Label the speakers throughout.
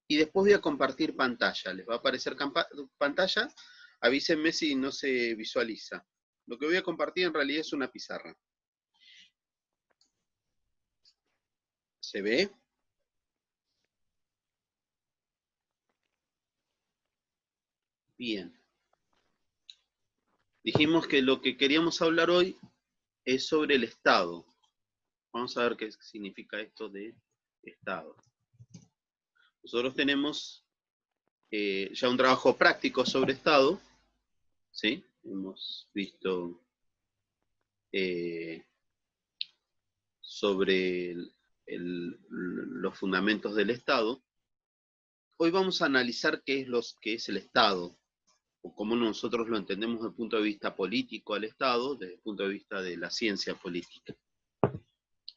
Speaker 1: y después voy a compartir pantalla. Les va a aparecer pantalla, avísenme si no se visualiza. Lo que voy a compartir en realidad es una pizarra. ¿Se ve? Bien. Dijimos que lo que queríamos hablar hoy es sobre el Estado. Vamos a ver qué significa esto de Estado. Nosotros tenemos ya un trabajo práctico sobre Estado, ¿sí? Hemos visto sobre los fundamentos del Estado. Hoy vamos a analizar qué es el Estado, o cómo nosotros lo entendemos desde el punto de vista político al Estado, desde el punto de vista de la ciencia política.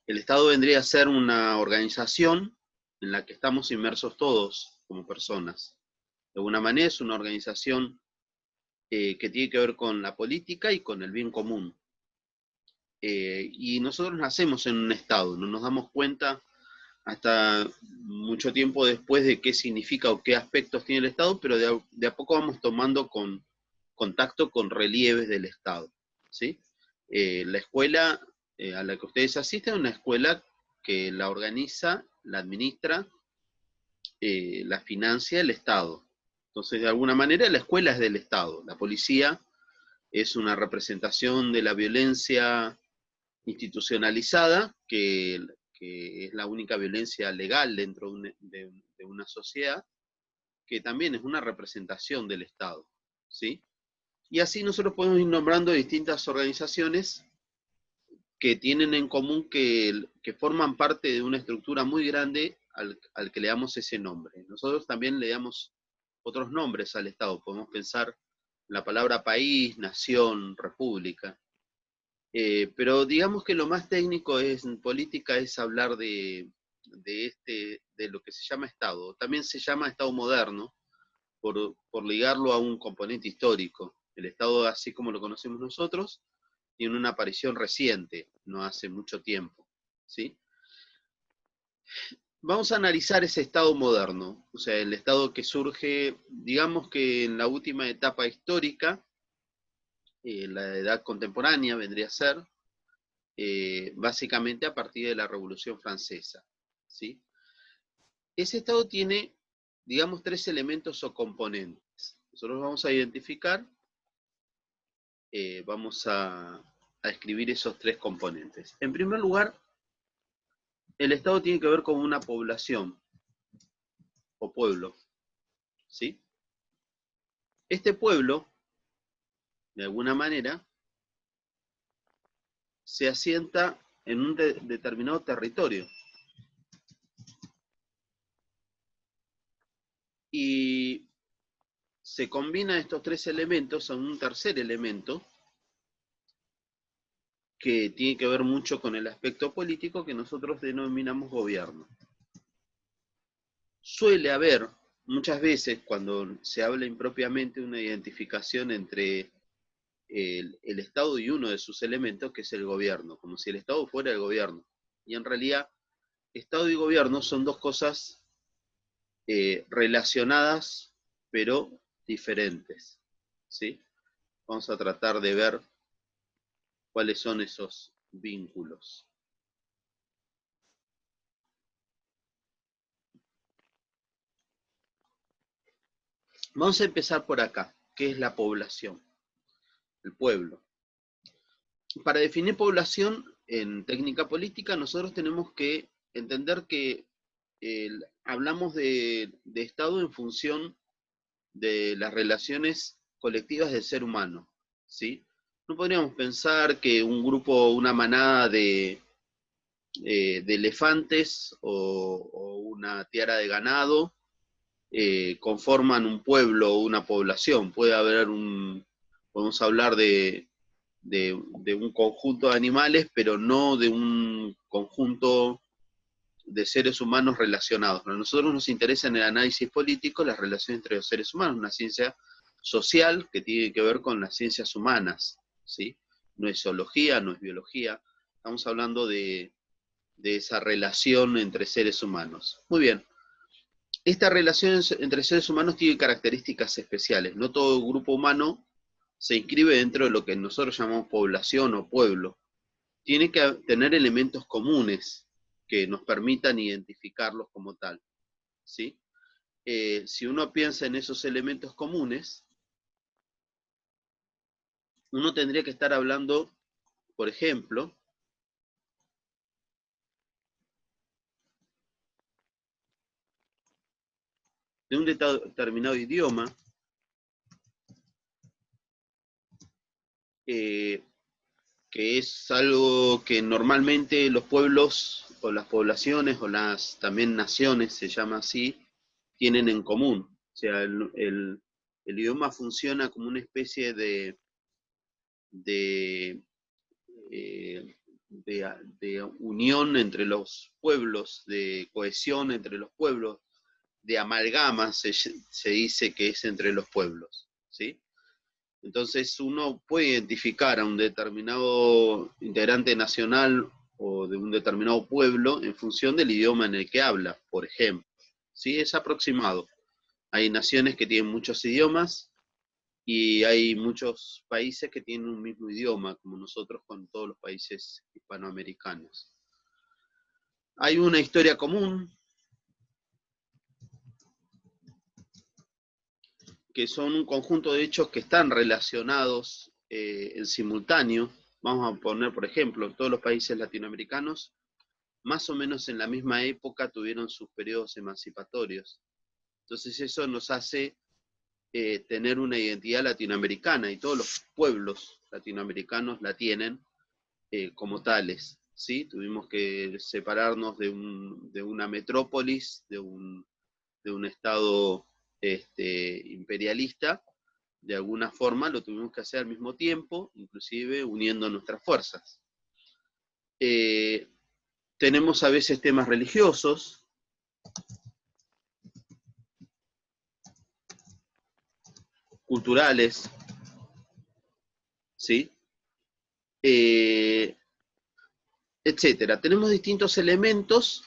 Speaker 1: El Estado vendría a ser una organización en la que estamos inmersos todos como personas. De alguna manera es una organización que tiene que ver con la política y con el bien común. Y nosotros nacemos en un Estado, no nos damos cuenta hasta mucho tiempo después de qué significa o qué aspectos tiene el Estado, pero de a poco vamos tomando contacto con relieves del Estado, ¿sí? La escuela a la que ustedes asisten es una escuela que la organiza, la administra, la financia el Estado. Entonces, de alguna manera, la escuela es del Estado. La policía es una representación de la violencia institucionalizada, que es la única violencia legal dentro de una sociedad, que también es una representación del Estado, ¿sí? Y así nosotros podemos ir nombrando distintas organizaciones que tienen en común que forman parte de una estructura muy grande al que le damos ese nombre. Nosotros también le damos otros nombres al Estado. Podemos pensar la palabra país, nación, república. Pero digamos que lo más técnico en política es hablar de lo que se llama Estado. También se llama Estado moderno, por ligarlo a un componente histórico. El Estado, así como lo conocemos nosotros, tiene una aparición reciente, no hace mucho tiempo, ¿sí? Vamos a analizar ese Estado moderno, o sea, el Estado que surge, digamos que en la última etapa histórica, la edad contemporánea vendría a ser, básicamente a partir de la Revolución Francesa, ¿sí? Ese Estado tiene, digamos, tres elementos o componentes. Nosotros vamos a identificar, vamos a escribir esos tres componentes. En primer lugar, el Estado tiene que ver con una población o pueblo, ¿sí? Este pueblo, de alguna manera, se asienta en un determinado territorio. Y se combinan estos tres elementos a un tercer elemento que tiene que ver mucho con el aspecto político que nosotros denominamos gobierno. Suele haber, muchas veces, cuando se habla impropiamente, una identificación entre el Estado y uno de sus elementos, que es el gobierno, como si el Estado fuera el gobierno. Y en realidad, Estado y gobierno son dos cosas relacionadas, pero diferentes, ¿sí? Vamos a tratar de ver cuáles son esos vínculos. Vamos a empezar por acá, ¿qué es la población? El pueblo. Para definir población en técnica política, nosotros tenemos que entender que hablamos de Estado en función de las relaciones colectivas del ser humano, ¿sí? No podríamos pensar que un grupo, una manada de elefantes o una tiara de ganado conforman un pueblo o una población. Puede haber podemos hablar de un conjunto de animales, pero no de un conjunto de seres humanos relacionados. A nosotros nos interesa en el análisis político las relaciones entre los seres humanos, una ciencia social que tiene que ver con las ciencias humanas, ¿sí? No es zoología, no es biología, estamos hablando de esa relación entre seres humanos. Muy bien. Esta relación entre seres humanos tiene características especiales. No todo grupo humano se inscribe dentro de lo que nosotros llamamos población o pueblo. Tiene que tener elementos comunes que nos permitan identificarlos como tal, ¿sí? Si uno piensa en esos elementos comunes, uno tendría que estar hablando, por ejemplo, de un determinado idioma, que es algo que normalmente los pueblos o las poblaciones o las también naciones, se llama así, tienen en común. O sea, el idioma funciona como una especie de, eh, de unión entre los pueblos, de cohesión entre los pueblos, de amalgama se dice que es entre los pueblos, ¿sí? Entonces uno puede identificar a un determinado integrante nacional o de un determinado pueblo en función del idioma en el que habla, por ejemplo. ¿Sí? Es aproximado. Hay naciones que tienen muchos idiomas y hay muchos países que tienen un mismo idioma, como nosotros con todos los países hispanoamericanos. Hay una historia común, que son un conjunto de hechos que están relacionados en simultáneo. Vamos a poner, por ejemplo, todos los países latinoamericanos, más o menos en la misma época tuvieron sus periodos emancipatorios. Entonces eso nos hace tener una identidad latinoamericana y todos los pueblos latinoamericanos la tienen como tales. ¿Sí? Tuvimos que separarnos de una metrópolis, de un estado imperialista. De alguna forma lo tuvimos que hacer al mismo tiempo, inclusive uniendo nuestras fuerzas. Tenemos a veces temas religiosos, culturales, ¿sí? Etcétera. Tenemos distintos elementos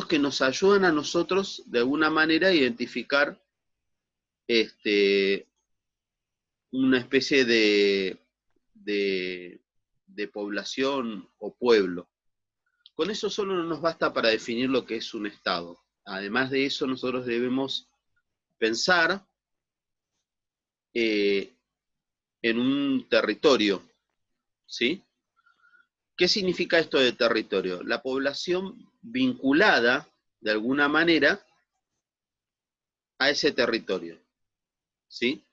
Speaker 1: que nos ayudan a nosotros de alguna manera a identificar una especie de población o pueblo. Con eso solo no nos basta para definir lo que es un Estado. Además de eso, nosotros debemos pensar en un territorio, ¿sí? ¿Qué significa esto de territorio? La población vinculada, de alguna manera, a ese territorio, ¿sí?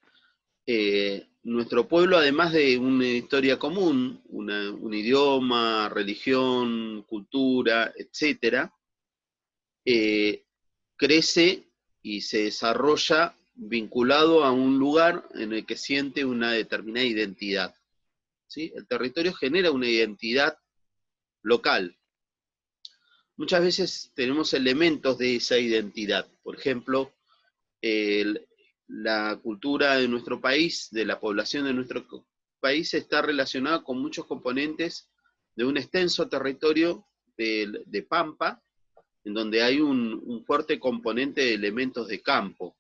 Speaker 1: Nuestro pueblo, además de una historia común, un idioma, religión, cultura, etc., crece y se desarrolla vinculado a un lugar en el que siente una determinada identidad, ¿sí? El territorio genera una identidad local. Muchas veces tenemos elementos de esa identidad. Por ejemplo, la cultura de nuestro país, de la población de nuestro país, está relacionada con muchos componentes de un extenso territorio de pampa, en donde hay un fuerte componente de elementos de campo.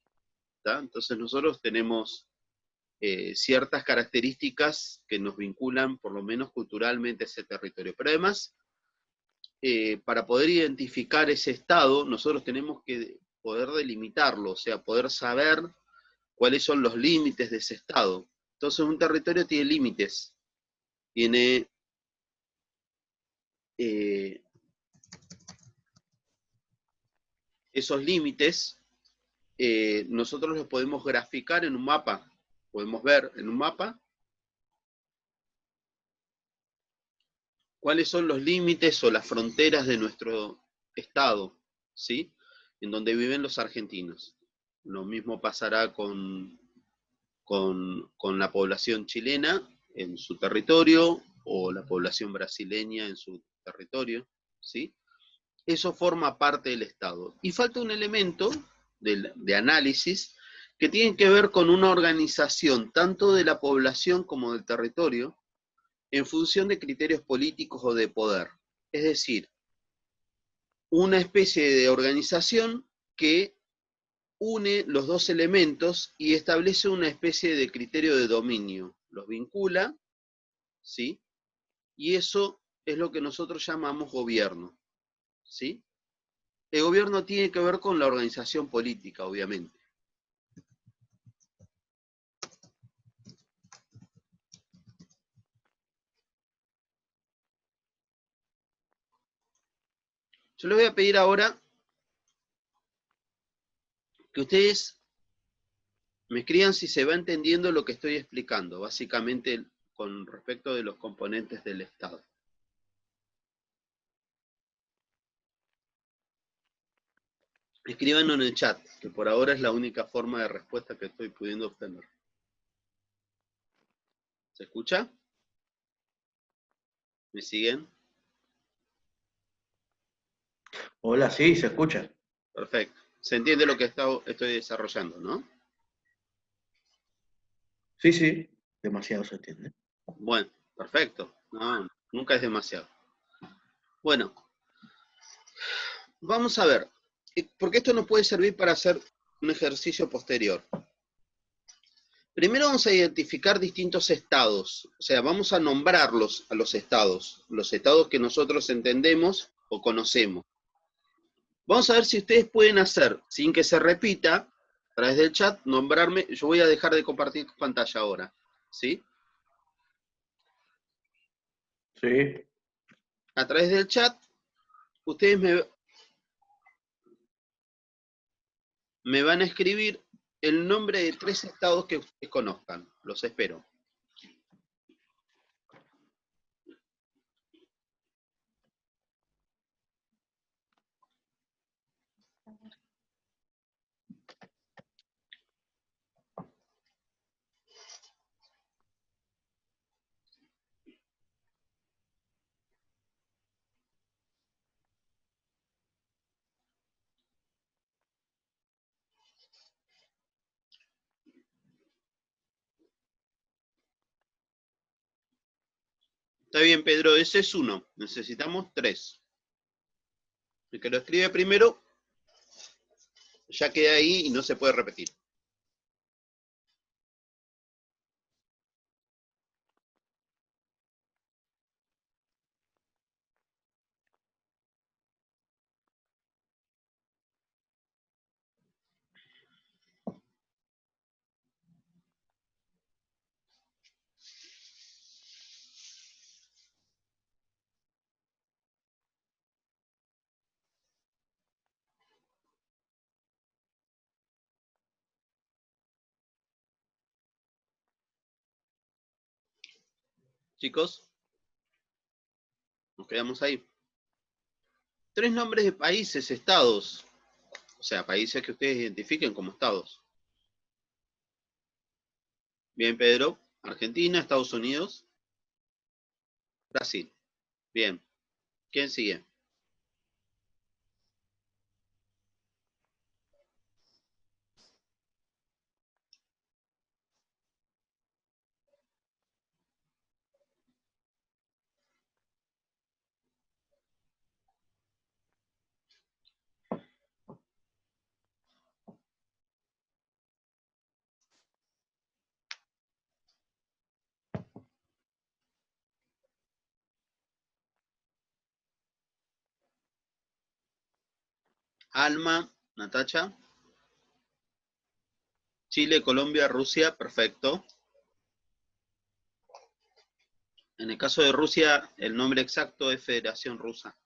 Speaker 1: ¿tá? Entonces nosotros tenemos ciertas características que nos vinculan, por lo menos culturalmente, a ese territorio. Pero además, para poder identificar ese estado, nosotros tenemos que poder delimitarlo, o sea, poder saber cuáles son los límites de ese estado. Entonces un territorio tiene límites, tiene esos límites, nosotros los podemos graficar en un mapa, podemos ver en un mapa cuáles son los límites o las fronteras de nuestro estado, ¿sí? En donde viven los argentinos. Lo mismo pasará con la población chilena en su territorio o la población brasileña en su territorio, ¿sí? Eso forma parte del Estado. Y falta un elemento de análisis que tiene que ver con una organización tanto de la población como del territorio en función de criterios políticos o de poder. Es decir, una especie de organización que une los dos elementos y establece una especie de criterio de dominio. Los vincula, ¿sí? Y eso es lo que nosotros llamamos gobierno, ¿sí? El gobierno tiene que ver con la organización política, obviamente. Yo les voy a pedir ahora que ustedes me escriban si se va entendiendo lo que estoy explicando, básicamente con respecto de los componentes del Estado. Escríbanlo en el chat, que por ahora es la única forma de respuesta que estoy pudiendo obtener. ¿Se escucha? ¿Me siguen?
Speaker 2: Hola, sí, se escucha.
Speaker 1: Perfecto. Se entiende lo que estoy desarrollando, ¿no?
Speaker 2: Sí, sí, demasiado se entiende.
Speaker 1: Bueno, perfecto. No, nunca es demasiado. Bueno, vamos a ver, porque esto nos puede servir para hacer un ejercicio posterior. Primero vamos a identificar distintos estados, o sea, vamos a nombrarlos a los estados que nosotros entendemos o conocemos. Vamos a ver si ustedes pueden hacer, sin que se repita, a través del chat, nombrarme. Yo voy a dejar de compartir pantalla ahora, ¿sí?
Speaker 2: Sí.
Speaker 1: A través del chat, ustedes me van a escribir el nombre de 3 estados que ustedes conozcan. Los espero. Está bien, Pedro, ese es uno. Necesitamos 3. El que lo escribe primero ya queda ahí y no se puede repetir. Chicos, nos quedamos ahí. 3 nombres de países, estados. O sea, países que ustedes identifiquen como estados. Bien, Pedro. Argentina, Estados Unidos, Brasil. Bien. ¿Quién sigue? Alma, Natacha. Chile, Colombia, Rusia, perfecto. En el caso de Rusia, el nombre exacto es Federación Rusa.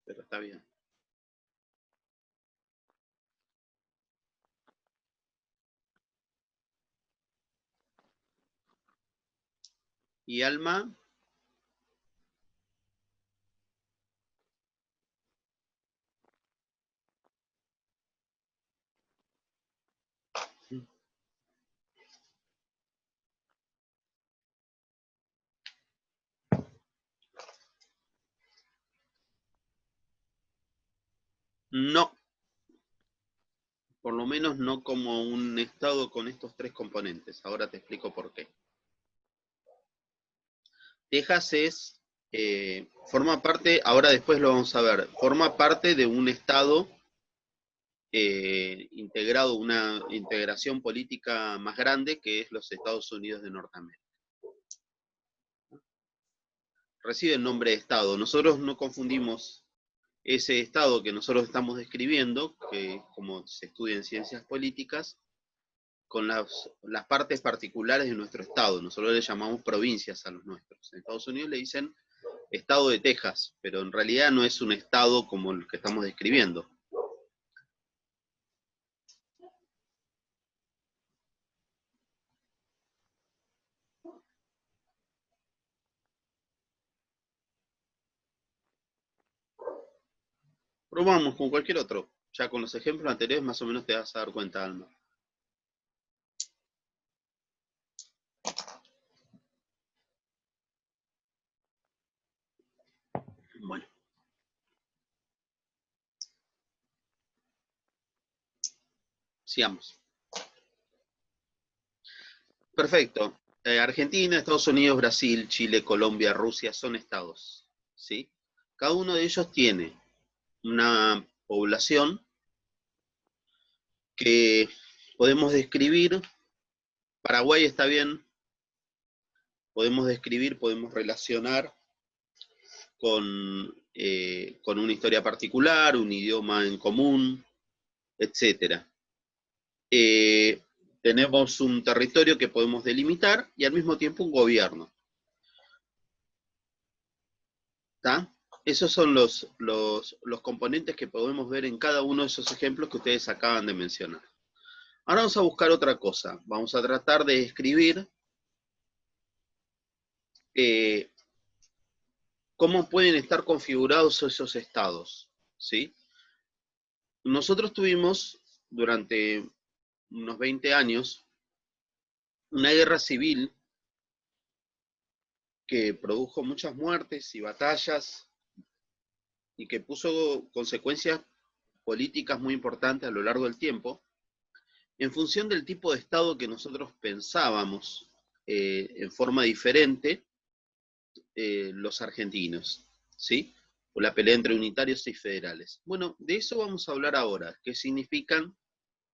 Speaker 1: Pero está bien. Y Alma, no. Por lo menos no como un estado con estos 3 componentes. Ahora te explico por qué. Texas es forma parte, ahora después lo vamos a ver, forma parte de un Estado integrado, una integración política más grande que es los Estados Unidos de Norteamérica. Recibe el nombre de Estado. Nosotros no confundimos ese Estado que nosotros estamos describiendo, que como se estudia en ciencias políticas, con las partes particulares de nuestro Estado. Nosotros le llamamos provincias a los nuestros. En Estados Unidos le dicen Estado de Texas, pero en realidad no es un Estado como el que estamos describiendo. Probamos con cualquier otro. Ya con los ejemplos anteriores más o menos te vas a dar cuenta, Alma. Bueno. Sigamos. Perfecto. Argentina, Estados Unidos, Brasil, Chile, Colombia, Rusia son estados, ¿sí? Cada uno de ellos tiene una población que podemos describir. Paraguay está bien, podemos describir, podemos relacionar con una historia particular, un idioma en común, etc. Tenemos un territorio que podemos delimitar y al mismo tiempo un gobierno. ¿Está? Esos son los componentes que podemos ver en cada uno de esos ejemplos que ustedes acaban de mencionar. Ahora vamos a buscar otra cosa. Vamos a tratar de escribir cómo pueden estar configurados esos estados, ¿sí? Nosotros tuvimos durante unos 20 años una guerra civil que produjo muchas muertes y batallas y que puso consecuencias políticas muy importantes a lo largo del tiempo, en función del tipo de Estado que nosotros pensábamos en forma diferente los argentinos, ¿sí? O la pelea entre unitarios y federales. Bueno, de eso vamos a hablar ahora, qué significan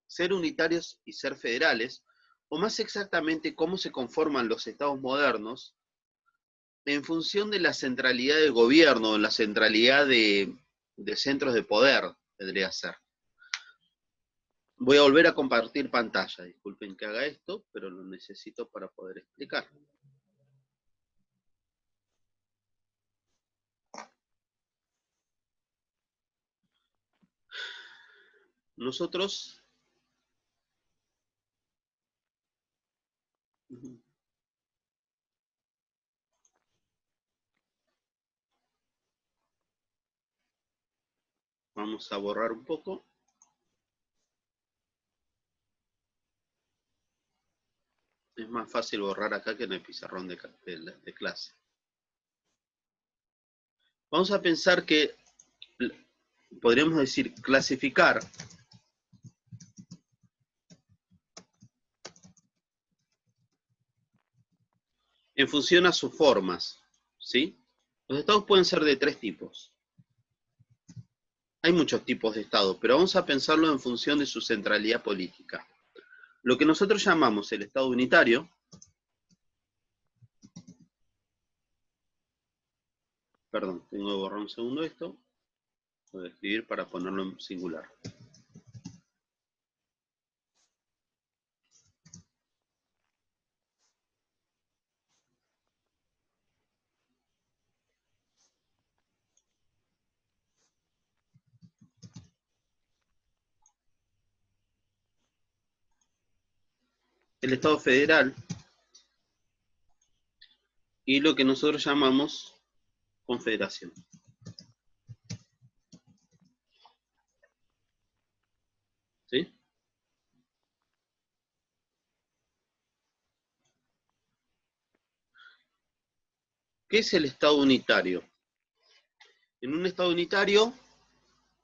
Speaker 1: ser unitarios y ser federales, o más exactamente cómo se conforman los estados modernos en función de la centralidad del gobierno, la centralidad de centros de poder, tendría que ser. Voy a volver a compartir pantalla, disculpen que haga esto, pero lo necesito para poder explicar. Nosotros vamos a borrar un poco. Es más fácil borrar acá que en el pizarrón de clase. Vamos a pensar que podríamos decir clasificar en función a sus formas, ¿sí? Los estados pueden ser de tres tipos. Hay muchos tipos de estados, pero vamos a pensarlo en función de su centralidad política. Lo que nosotros llamamos el estado unitario, perdón, tengo que borrar un segundo esto, voy a escribir para ponerlo en singular. El estado federal y lo que nosotros llamamos confederación. ¿Sí? ¿Qué es el estado unitario? En un estado unitario,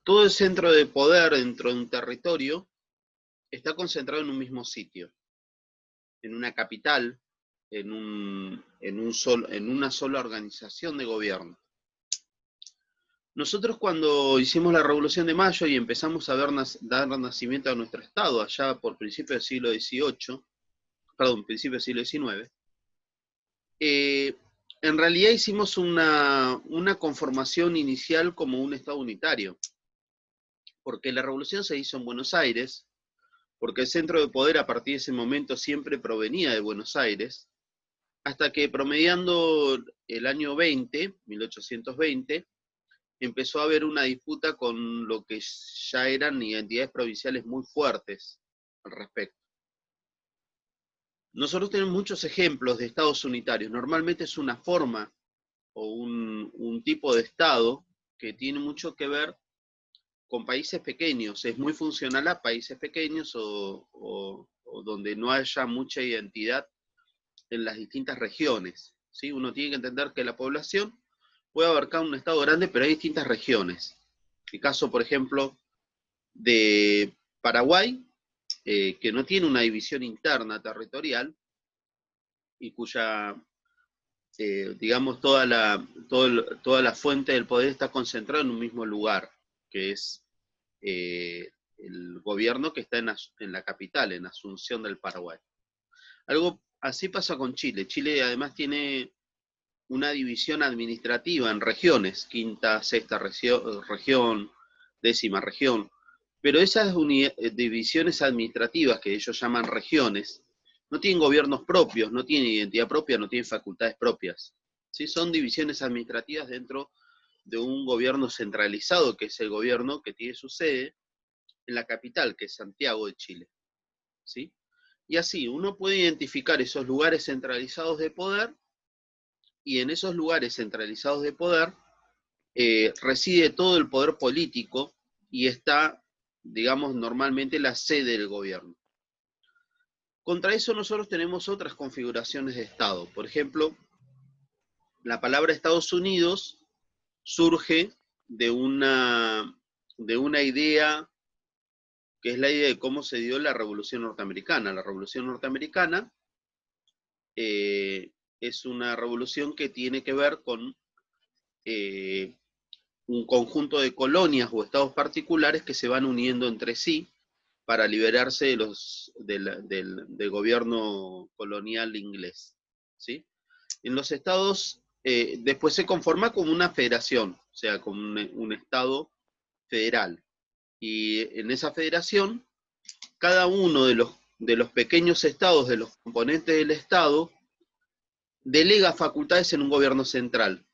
Speaker 1: todo el centro de poder dentro de un territorio está concentrado en un mismo sitio, en una capital, en una sola organización de gobierno. Nosotros cuando hicimos la Revolución de Mayo y empezamos a dar nacimiento a nuestro Estado, allá por principios del siglo XVIII, perdón, principios del siglo XIX, en realidad hicimos una conformación inicial como un Estado unitario, porque la revolución se hizo en Buenos Aires, porque el centro de poder a partir de ese momento siempre provenía de Buenos Aires, hasta que promediando el año 1820, empezó a haber una disputa con lo que ya eran identidades provinciales muy fuertes al respecto. Nosotros tenemos muchos ejemplos de estados unitarios. Normalmente es una forma o un tipo de estado que tiene mucho que ver con países pequeños. Es muy funcional a países pequeños o donde no haya mucha identidad en las distintas regiones, ¿sí? Uno tiene que entender que la población puede abarcar un estado grande, pero hay distintas regiones. El caso, por ejemplo, de Paraguay, que no tiene una división interna territorial y cuya, digamos, toda la fuente del poder está concentrada en un mismo lugar, que es el gobierno que está en la capital, en Asunción del Paraguay. Algo así pasa con Chile. Chile además tiene una división administrativa en regiones, quinta, sexta región, décima región, pero esas divisiones administrativas que ellos llaman regiones, no tienen gobiernos propios, no tienen identidad propia, no tienen facultades propias. ¿Sí? Son divisiones administrativas dentro de un gobierno centralizado, que es el gobierno que tiene su sede en la capital, que es Santiago de Chile. ¿Sí? Y así, uno puede identificar esos lugares centralizados de poder, y en esos lugares centralizados de poder reside todo el poder político y está, digamos, normalmente la sede del gobierno. Contra eso nosotros tenemos otras configuraciones de Estado. Por ejemplo, la palabra Estados Unidos surge de una idea que es la idea de cómo se dio la Revolución Norteamericana. La Revolución Norteamericana es una revolución que tiene que ver con un conjunto de colonias o estados particulares que se van uniendo entre sí para liberarse del gobierno colonial inglés. ¿Sí? En los estados, después se conforma como una federación, o sea, como un estado federal. Y en esa federación, cada uno de los pequeños estados, de los componentes del estado, delega facultades en un gobierno central,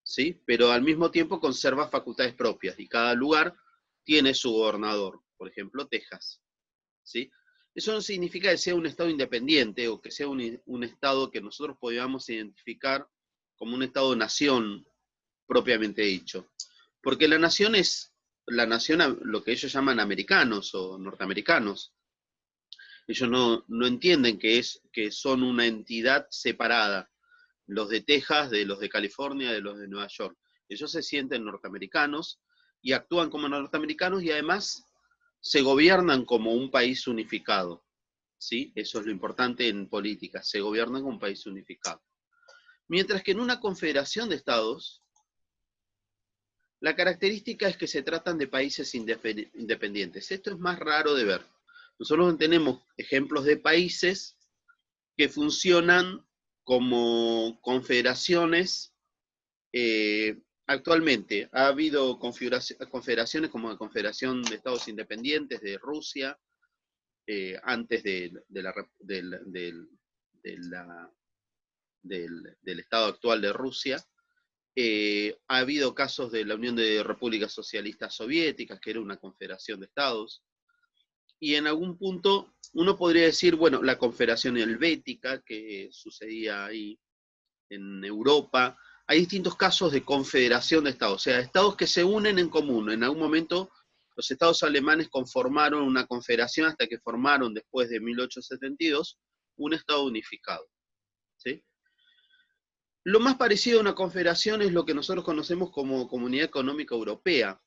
Speaker 1: ¿sí? Pero al mismo tiempo conserva facultades propias, y cada lugar tiene su gobernador. Por ejemplo, Texas, ¿sí? Eso no significa que sea un estado independiente o que sea un estado que nosotros podamos identificar como un estado-nación propiamente dicho. Porque la nación es lo que ellos llaman americanos o norteamericanos. Ellos no entienden que son una entidad separada, los de Texas, de los de California, de los de Nueva York. Ellos se sienten norteamericanos y actúan como norteamericanos y además se gobiernan como un país unificado. ¿Sí? Eso es lo importante en política, se gobiernan como un país unificado. Mientras que en una confederación de estados, la característica es que se tratan de países independientes. Esto es más raro de ver. Nosotros tenemos ejemplos de países que funcionan como confederaciones. Actualmente ha habido confederaciones como la Confederación de Estados Independientes de Rusia, antes del estado actual de Rusia. Ha habido casos de la Unión de Repúblicas Socialistas Soviéticas, que era una confederación de estados. Y en algún punto uno podría decir, bueno, la Confederación Helvética, que sucedía ahí en Europa. Hay distintos casos de confederación de estados, o sea, estados que se unen en común. En algún momento los estados alemanes conformaron una confederación hasta que formaron, después de 1872, un estado unificado. ¿Sí? Lo más parecido a una confederación es lo que nosotros conocemos como Comunidad Económica Europea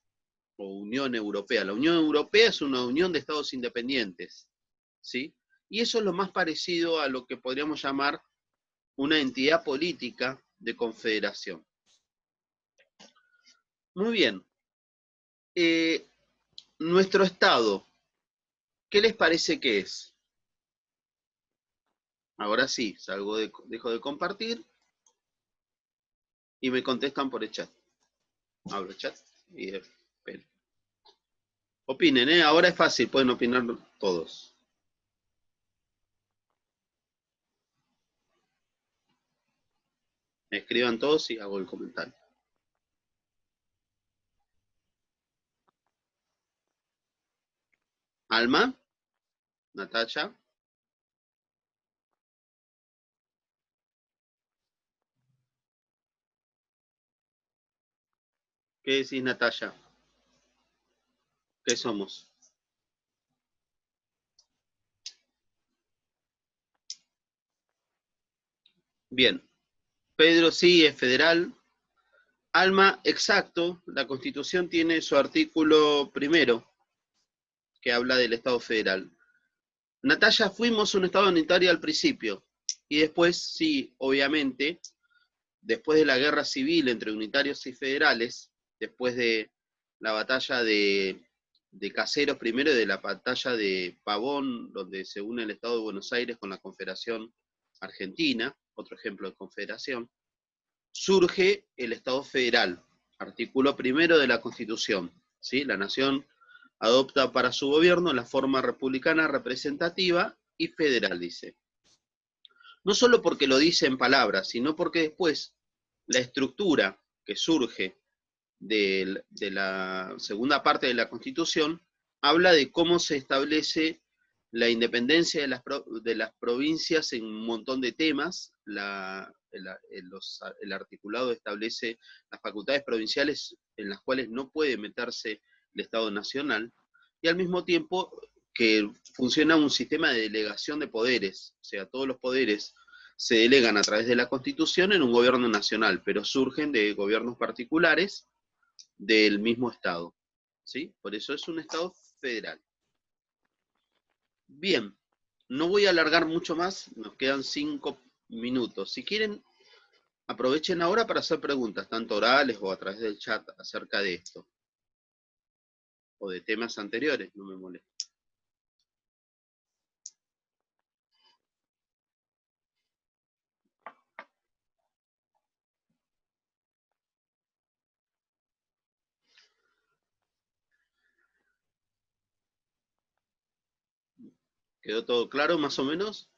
Speaker 1: o Unión Europea. La Unión Europea es una unión de estados independientes, ¿sí? Y eso es lo más parecido a lo que podríamos llamar una entidad política de confederación. Muy bien. Nuestro Estado, ¿qué les parece que es? Ahora sí, dejo de compartir y me contestan por el chat. Abro el chat y espero. Opinen, ¿eh? Ahora es fácil, pueden opinar todos. Escriban todos y hago el comentario. Alma, Natacha. ¿Qué decís, Natacha? ¿Qué somos? Bien. Pedro sí es federal. Alma, exacto. La Constitución tiene su artículo primero, que habla del Estado federal. Natalia, fuimos un Estado unitario al principio. Y después, sí, obviamente, después de la guerra civil entre unitarios y federales, después de la batalla de Caseros primero y de la batalla de Pavón, donde se une el Estado de Buenos Aires con la Confederación Argentina, otro ejemplo de confederación, surge el Estado federal, artículo primero de la Constitución. ¿Sí? La nación adopta para su gobierno la forma republicana representativa y federal, dice. No solo porque lo dice en palabras, sino porque después la estructura que surge de la segunda parte de la Constitución habla de cómo se establece la independencia de las provincias en un montón de temas. El articulado establece las facultades provinciales en las cuales no puede meterse el Estado Nacional, y al mismo tiempo que funciona un sistema de delegación de poderes, o sea, todos los poderes se delegan a través de la Constitución en un gobierno nacional, pero surgen de gobiernos particulares del mismo Estado. ¿Sí? Por eso es un Estado federal. Bien, no voy a alargar mucho más, nos quedan 5 minutos. Si quieren, aprovechen ahora para hacer preguntas, tanto orales o a través del chat, acerca de esto. O de temas anteriores, no me molesta. ¿Quedó todo claro, más o menos?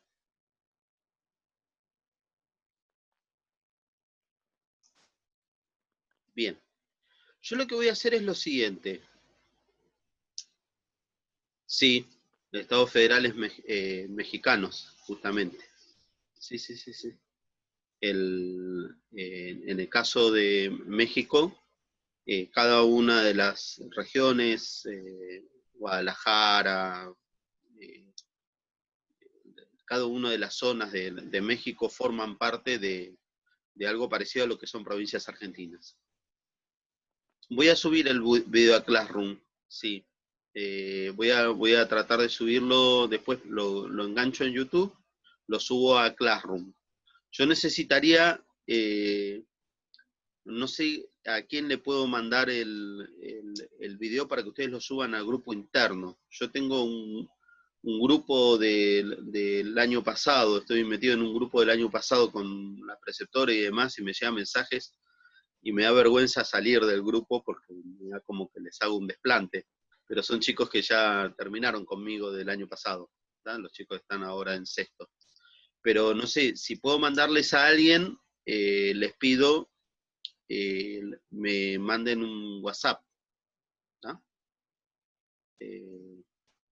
Speaker 1: Bien. Yo lo que voy a hacer es lo siguiente. Sí, el Estado federal es mexicanos, justamente. Sí, sí, sí, sí. En el caso de México, cada una de las regiones, Guadalajara, eh, cada una de las zonas de México forman parte de algo parecido a lo que son provincias argentinas. Voy a subir el video a Classroom, sí. Voy a tratar de subirlo, después lo engancho en YouTube, lo subo a Classroom. Yo necesitaría, no sé a quién le puedo mandar el video para que ustedes lo suban al grupo interno. Yo tengo un grupo del año pasado, estoy metido en un grupo del año pasado con la preceptora y demás, y me llegan mensajes y me da vergüenza salir del grupo porque me da como que les hago un desplante. Pero son chicos que ya terminaron conmigo del año pasado, ¿tá? Los chicos están ahora en sexto. Pero no sé, si puedo mandarles a alguien, les pido me manden un WhatsApp, ¿tá?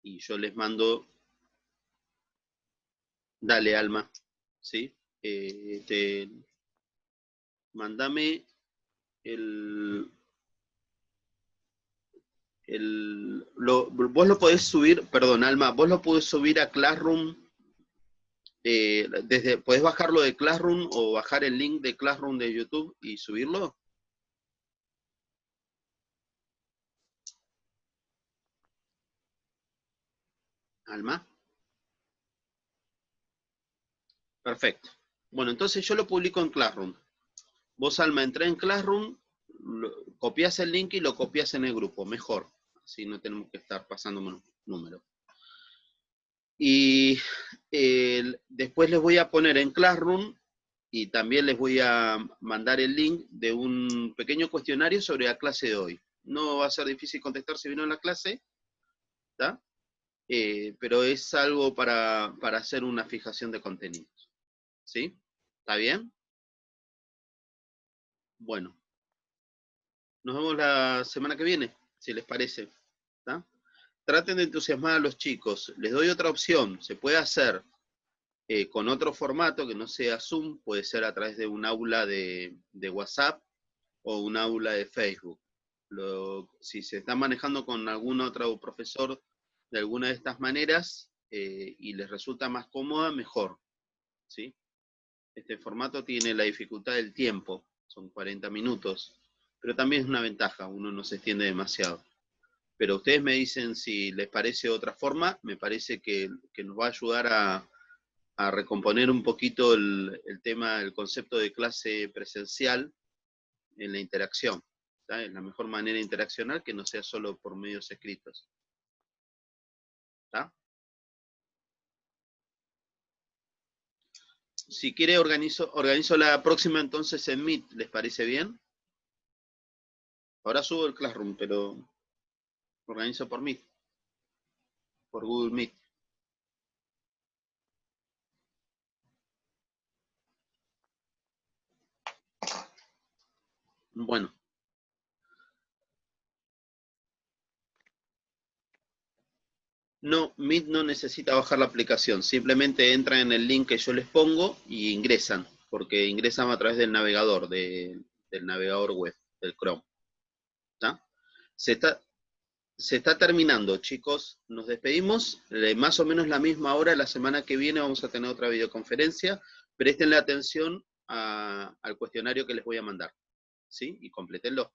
Speaker 1: Y yo les mando, dale Alma, ¿sí? Mandame el, vos lo podés subir, perdón Alma, vos lo podés subir a Classroom, podés bajarlo de Classroom o bajar el link de Classroom de YouTube y subirlo. Alma. Perfecto. Bueno, entonces yo lo publico en Classroom. Vos, Alma, entré en Classroom, copias el link y lo copias en el grupo, mejor. Así no tenemos que estar pasando números. Y después les voy a poner en Classroom y también les voy a mandar el link de un pequeño cuestionario sobre la clase de hoy. No va a ser difícil contestar si vino en la clase, ¿está? Pero es algo para hacer una fijación de contenidos. ¿Sí? ¿Está bien? Bueno. Nos vemos la semana que viene, si les parece. ¿Está? Traten de entusiasmar a los chicos. Les doy otra opción. Se puede hacer con otro formato que no sea Zoom. Puede ser a través de un aula de WhatsApp o un aula de Facebook. Si se está manejando con algún otro profesor de alguna de estas maneras y les resulta más cómoda, mejor. ¿Sí? Este formato tiene la dificultad del tiempo. Son 40 minutos. Pero también es una ventaja. Uno no se extiende demasiado. Pero ustedes me dicen si les parece otra forma. Me parece que nos va a ayudar a recomponer un poquito el tema, el concepto de clase presencial en la interacción. ¿Está? Es la mejor manera de interaccionar que no sea solo por medios escritos. ¿Está? Si quiere organizo la próxima entonces en Meet. ¿Les parece bien? Ahora subo el Classroom, pero organizo por Meet. Por Google Meet. Bueno. No, Meet no necesita bajar la aplicación. Simplemente entran en el link que yo les pongo y ingresan. Porque ingresan a través del navegador, del navegador web, del Chrome. ¿Está? Se está terminando, chicos. Nos despedimos. Más o menos la misma hora. La semana que viene vamos a tener otra videoconferencia. Prestenle atención al cuestionario que les voy a mandar. ¿Sí? Y complétenlo.